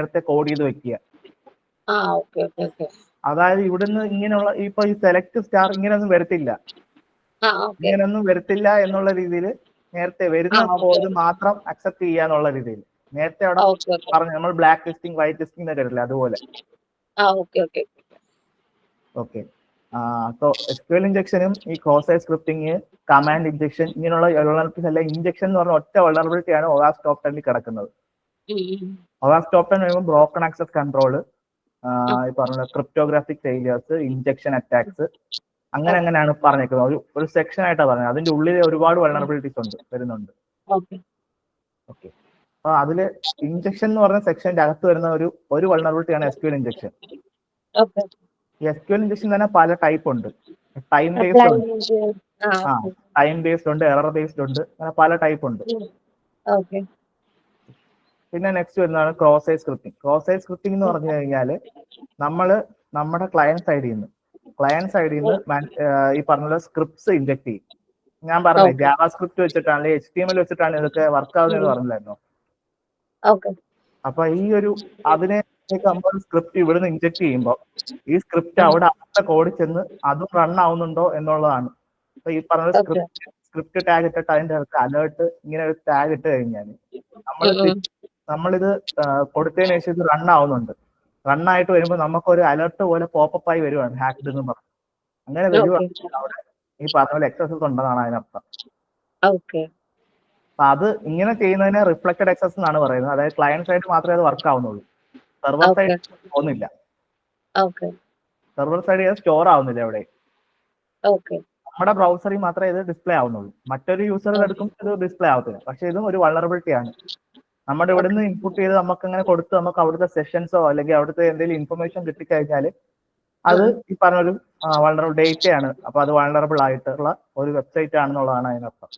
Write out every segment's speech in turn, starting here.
നേരത്തെ കോഡ് ചെയ്ത് വെക്കുക. Okay okay okay. അതായത് ഇവിടുന്ന് ഇങ്ങനെയുള്ള ഇപ്പൊ ഈ സെലക്ട് സ്റ്റാർ ഇങ്ങനെയൊന്നും വരത്തില്ല, ഇങ്ങനെയൊന്നും വരത്തില്ല എന്നുള്ള രീതിയിൽ നേരത്തെ വരുന്ന കോഡ് മാത്രം അക്സെപ്റ്റ് ചെയ്യാന്നുള്ള രീതിയിൽ നേരത്തെ അവിടെ പറഞ്ഞു. നമ്മൾ ബ്ലാക്ക് ലിസ്റ്റിംഗ് വൈറ്റ് ലിസ്റ്റിംഗ് എന്നൊക്കെ അറിയില്ല, അതുപോലെ. ഓക്കെ. സോ SQL ഇഞ്ചക്ഷനും ഈ cross site scripting, command injection, ഇങ്ങനെയുള്ള വൾനറബിലിറ്റീസ് എല്ലാം ഇഞ്ചക്ഷൻ എന്ന് പറഞ്ഞ ഒറ്റ വൾനറബിലിറ്റി ആണ് OWASP ടോപ്പ് 10 കിടക്കുന്നത്. OWASP ടോപ്പ് 10 വരുമ്പോൾ ബ്രോക്കൺ ആക്സസ് കൺട്രോൾ, ഈ പറഞ്ഞ ക്രിപ്റ്റോഗ്രാഫിക് ഫെയിലിയേഴ്സ്, ഇഞ്ചക്ഷൻ അറ്റാക്സ്, അങ്ങനെയാണ് പറഞ്ഞേക്കുന്നത്. ഒരു സെക്ഷൻ ആയിട്ടാണ് പറഞ്ഞത്. അതിന്റെ ഉള്ളിൽ ഒരുപാട് വൾനറബിലിറ്റീസ് വരുന്നുണ്ട്. ഓക്കെ. അപ്പൊ അതില് ഇഞ്ചക്ഷൻ എന്ന് പറഞ്ഞ സെക്ഷന്റെ അകത്ത് വരുന്ന ഒരു വൾനറബിലിറ്റി ആണ് SQL ഇഞ്ചക്ഷൻ. SQL ഇഞ്ചക്ഷൻ തന്നെ പല ടൈപ്പ് ഉണ്ട്. ടൈം ബേസ്ഡ് ഉണ്ട്, ടൈം ബേസ്ഡ് ഉണ്ട്, എറർ ബേസ്ഡ് ഉണ്ട്, അങ്ങനെ പല ടൈപ്പ് ഉണ്ട്. പിന്നെ നെക്സ്റ്റ് വരുന്നതാണ് cross site scripting. Cross site scripting എന്ന് പറഞ്ഞു കഴിഞ്ഞാല് നമ്മള് നമ്മുടെ ക്ലയന്റ് സൈഡിൽ നിന്ന് ഈ പറഞ്ഞ സ്ക്രിപ്റ്റ്സ് ഇഞ്ചക്ട് ചെയ്യും. ഞാൻ പറഞ്ഞേ ജാവാ സ്ക്രിപ്റ്റ് വെച്ചിട്ടാണ്, HTML വെച്ചിട്ടാണ് ഇതൊക്കെ വർക്ക് ആവുന്നതെന്ന് പറഞ്ഞില്ലായിരുന്നോ? അപ്പൊ ഈ അതിനെ നമ്മൾ സ്ക്രിപ്റ്റ് ഇവിടുന്ന് ഇഞ്ചക്ട് ചെയ്യുമ്പോൾ ഈ സ്ക്രിപ്റ്റ് അവിടെ അടുത്ത കോഡിൽ ചെന്ന് അതും റൺ ആവുന്നുണ്ടോ എന്നുള്ളതാണ്. അപ്പൊ ഈ പറഞ്ഞ സ്ക്രിപ്റ്റ് ടാഗ് ഇട്ടിട്ട് അതിന്റെ അടുത്ത് അലേർട്ട് ഇങ്ങനെ ഒരു ടാഗ് ഇട്ട് കഴിഞ്ഞാൽ നമ്മളിത് കൊടുത്തതിന് ശേഷം ഇത് റൺ ആവുന്നുണ്ട്. റൺ ആയിട്ട് വരുമ്പോൾ നമുക്കൊരു അലർട്ട് പോലെ പോപ്പപ്പ് ആയി വരുവാണ്, ഹാക്ഡ് എന്ന് പറഞ്ഞു. അങ്ങനെ വരുവാണെങ്കിൽ അവിടെ ഈ പറഞ്ഞ പോലെ എക്സസസ് ഉണ്ടെന്നാണ് അതിനർത്ഥം. അപ്പൊ അത് ഇങ്ങനെ ചെയ്യുന്നതിനെ റിഫ്ലക്റ്റഡ് എക്സസ് എന്നാണ് പറയുന്നത്. അതായത് ക്ലയന്റ് സൈഡ് മാത്രമേ അത് വർക്ക് ആവുന്നുള്ളൂ, സെർവർ സൈഡ് പോകുന്നില്ല. സെർവർ സൈഡ് സ്റ്റോർ ആവുന്നില്ല എവിടെ. നമ്മുടെ ബ്രൗസറിൽ മാത്രമേ ഇത് ഡിസ്പ്ലേ ആവുന്നുള്ളൂ. മറ്റൊരു യൂസർ എടുക്കും ഇത് ഡിസ്പ്ലേ ആവത്തില്ല. പക്ഷെ ഇതും ഒരു വൾനറബിലിറ്റി ആണ്. നമ്മുടെ ഇവിടെ നിന്ന് ഇൻപുട്ട് ചെയ്ത് നമുക്ക് അങ്ങനെ കൊടുത്ത് നമുക്ക് അവിടുത്തെ സെഷൻസോ അല്ലെങ്കിൽ അവിടുത്തെ എന്തെങ്കിലും ഇൻഫർമേഷൻ കിട്ടിക്കഴിഞ്ഞാൽ അത് ഈ പറഞ്ഞൊരു വൾനറബിൾ ഡേറ്റയാണ്. അപ്പൊ അത് വൾനറബിൾ ആയിട്ടുള്ള ഒരു വെബ്സൈറ്റ് ആണെന്നുള്ളതാണ് അതിനർത്ഥം.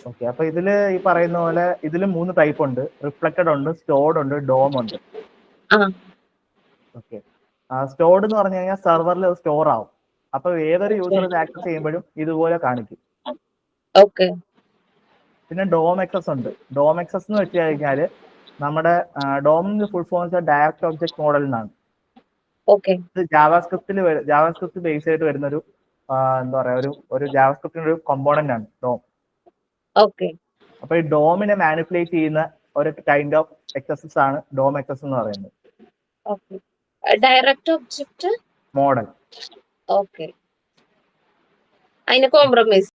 ഓക്കെ. അപ്പൊ ഇതില് ഈ പറയുന്ന പോലെ ഇതില് 3 ടൈപ്പ് ഉണ്ട്. റിഫ്ലക്റ്റഡ് ഉണ്ട്, സ്റ്റോർഡ് ഉണ്ട്, ഡോം ഉണ്ട്. ഓക്കെ. സ്റ്റോർഡ് എന്ന് പറഞ്ഞു കഴിഞ്ഞാൽ സെർവറിൽ സ്റ്റോർ ആവും. അപ്പൊ ഏതൊരു യൂസർ ഇത് ആക്സസ് ചെയ്യുമ്പോഴും ഇതുപോലെ കാണിക്കും. പിന്നെ ഡോം എക്സസ് ഉണ്ട്. ഡോം എക്സസ് എന്ന് വെച്ച് കഴിഞ്ഞാല് നമ്മുടെ ഡോമിന്റെ full form direct object model എന്നാണ്. ഇത് ജാവാസ്ക്രിപ്റ്റ് ബേസ് ആയിട്ട് വരുന്ന എന്താ പറയാ ഒരു ജാവാസ്ക്രിപ്റ്റിന്റെ ഒരു കോമ്പോണന്റ് ആണ് ഡോം. അപ്പൊ ഈ ഡോമിനെ മാനിപ്പുലേറ്റ് ചെയ്യുന്ന ഒരു കൈൻഡ് ഓഫ് എക്സസസ് ആണ് ഡോം എക്സസ് എന്ന് പറയുന്നത്. Direct object model. അതിന് കോംപ്രമൈസ്